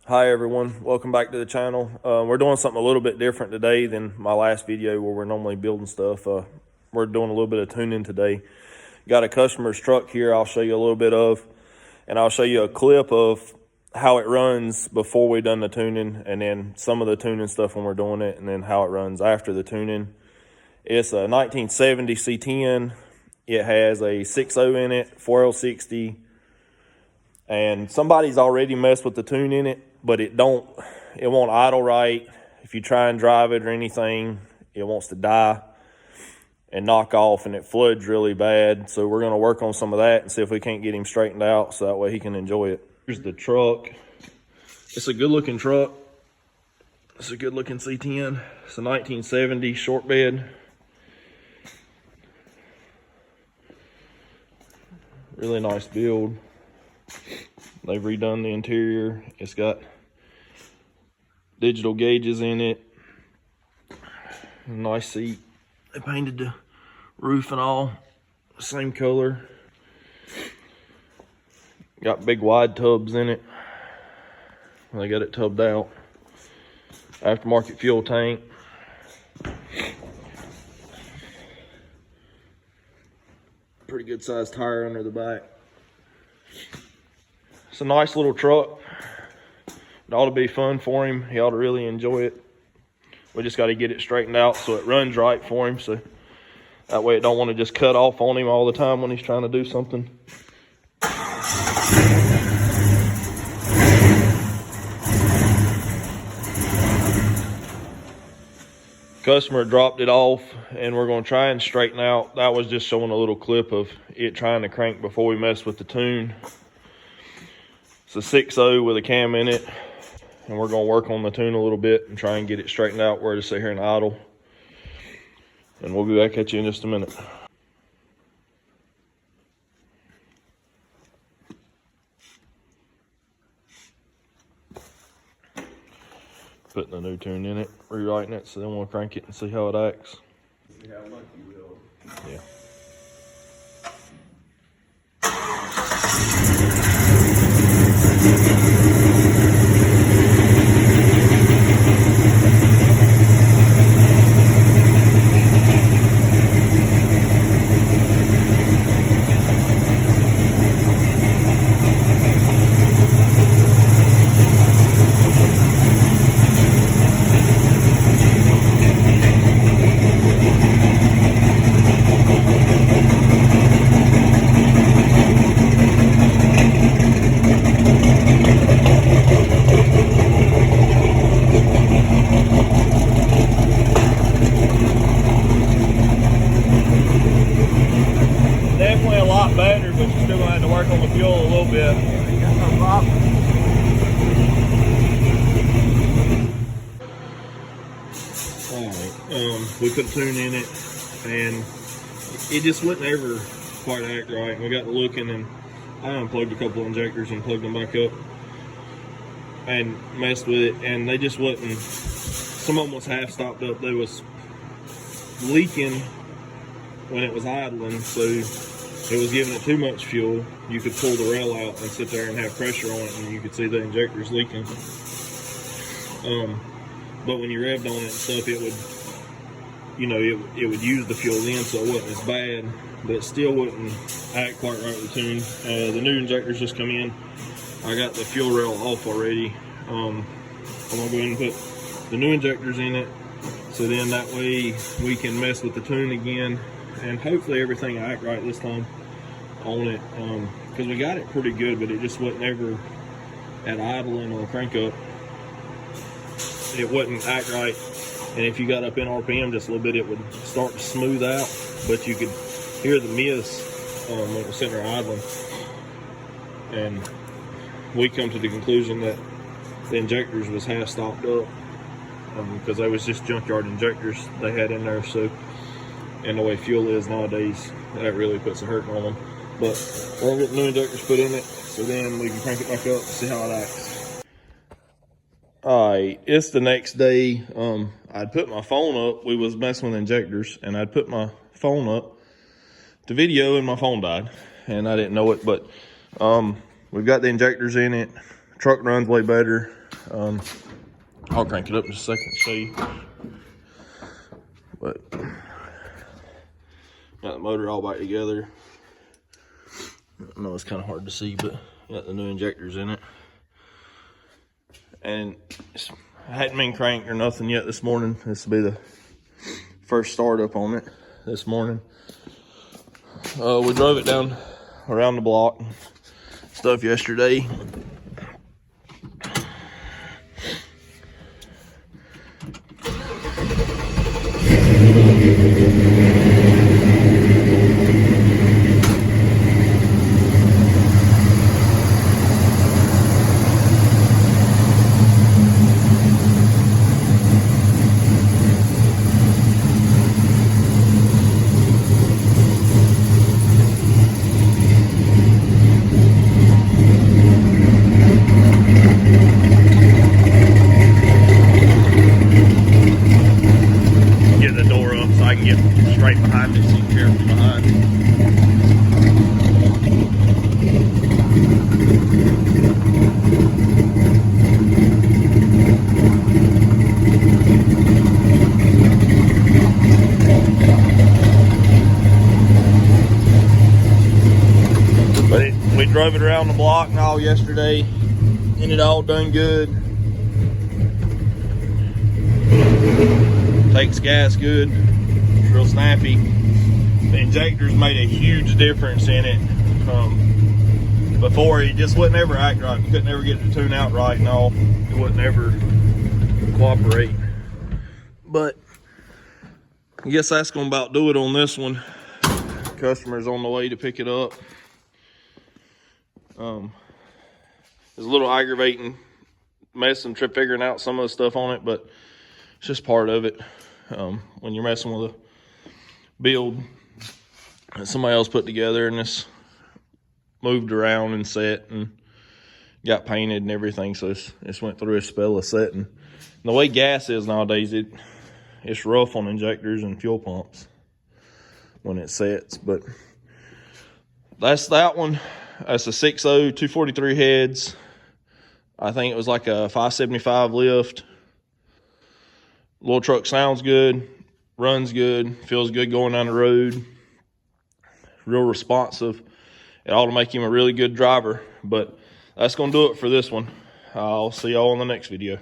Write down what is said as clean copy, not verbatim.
Hi everyone, welcome back to the channel. We're doing something a little bit different today than my last video where we're normally building stuff. We're doing a little bit of tuning today. Got a customer's truck here I'll show you a little bit of, and I'll show you a clip of how it runs before we done the tuning, and then some of the tuning stuff when we're doing it, and then how it runs after the tuning. It's a 1970 C10. It has a 6.0 in it, 4L60, and somebody's already messed with the tune in it, but it won't idle right. If you try and drive it or anything, it wants to die and knock off, and it floods really bad. So we're going to work on some of that and see if we can't get him straightened out so that way he can enjoy it. Here's the truck. It's a good looking truck. It's a good looking C10. It's a 1970 short bed. Really nice build. They've redone the interior. It's got digital gauges in it. Nice seat. They painted the roof and all same color. Got big wide tubs in it. They got it tubbed out. Aftermarket fuel tank. Pretty good sized tire under the back. It's a nice little truck. It ought to be fun for him. He ought to really enjoy it. We just got to get it straightened out so it runs right for him, so that way it don't want to just cut off on him all the time when he's trying to do something. Customer dropped it off, and we're going to try and straighten out. That was just showing a little clip of it trying to crank before we mess with the tune. It's a 6.0 with a cam in it, and we're going to work on the tune a little bit and try and get it straightened out where to sit here and idle. And we'll be back at you in just a minute. Putting the new tune in it, rewriting it, so then we'll crank it and see how it acts. See how much you will. Yeah. Definitely a lot better, but you're still gonna have to work on the fuel a little bit. Ain't got no problem. Alright, we put a tune in it, and it just wouldn't ever quite act right. We got to looking, and I unplugged a couple of injectors and plugged them back up and messed with it, and they just wasn't, some of them was half stopped up. They was leaking when it was idling, so it was giving it too much fuel. You could pull the rail out and sit there and have pressure on it, and you could see the injectors leaking. But when you revved on it and stuff, it would, you know, it would use the fuel then, so it wasn't as bad, but it still wouldn't act quite right with the tune. The new injectors just come in. I got the fuel rail off already. I'm gonna go ahead and put the new injectors in it, so then that way we can mess with the tune again, and hopefully everything will act right this time on it, because we got it pretty good, but it just wasn't ever at idling or crank up. It wouldn't act right, and if you got up in RPM just a little bit, it would start to smooth out, but you could hear the miss when it was sitting there idling. And we come to the conclusion that the injectors was half stopped up, because they was just junkyard injectors they had in there. So, and the way fuel is nowadays, that really puts a hurt on them. But we're gonna get new injectors put in it, so then we can crank it back up and see how it acts. Alright, it's the next day. I'd put my phone up. We was messing with injectors, and I'd put my phone up to video, and my phone died, and I didn't know it. But we've got the injectors in it. Truck runs way better. I'll crank it up in just a second to show you. But got the motor all back together. I know it's kind of hard to see, but got the new injectors in it. And it hadn't been cranked or nothing yet this morning. This will be the first startup on it this morning. We drove it down around the block and stuff yesterday. Get the door up so I can get straight behind it so you can hear it from behind. But we drove it around the block and all yesterday, and it all done good. Takes gas good, it's real snappy. The injectors made a huge difference in it. Before, it just wouldn't ever act right. You couldn't ever get the tune out right and all. It wouldn't ever cooperate. But I guess that's gonna about do it on this one. Customer's on the way to pick it up. It's a little aggravating messing, figuring out some of the stuff on it, but it's just part of it. When you're messing with a build that somebody else put together and it's moved around and set and got painted and everything, so it's went through a spell of setting. And the way gas is nowadays, it's rough on injectors and fuel pumps when it sets. But that's that one. That's a 6.0 243 heads. I think it was like a 575 lift. Little truck sounds good, runs good, feels good going down the road. Real responsive. It ought to make him a really good driver. But that's going to do it for this one. I'll see y'all in the next video.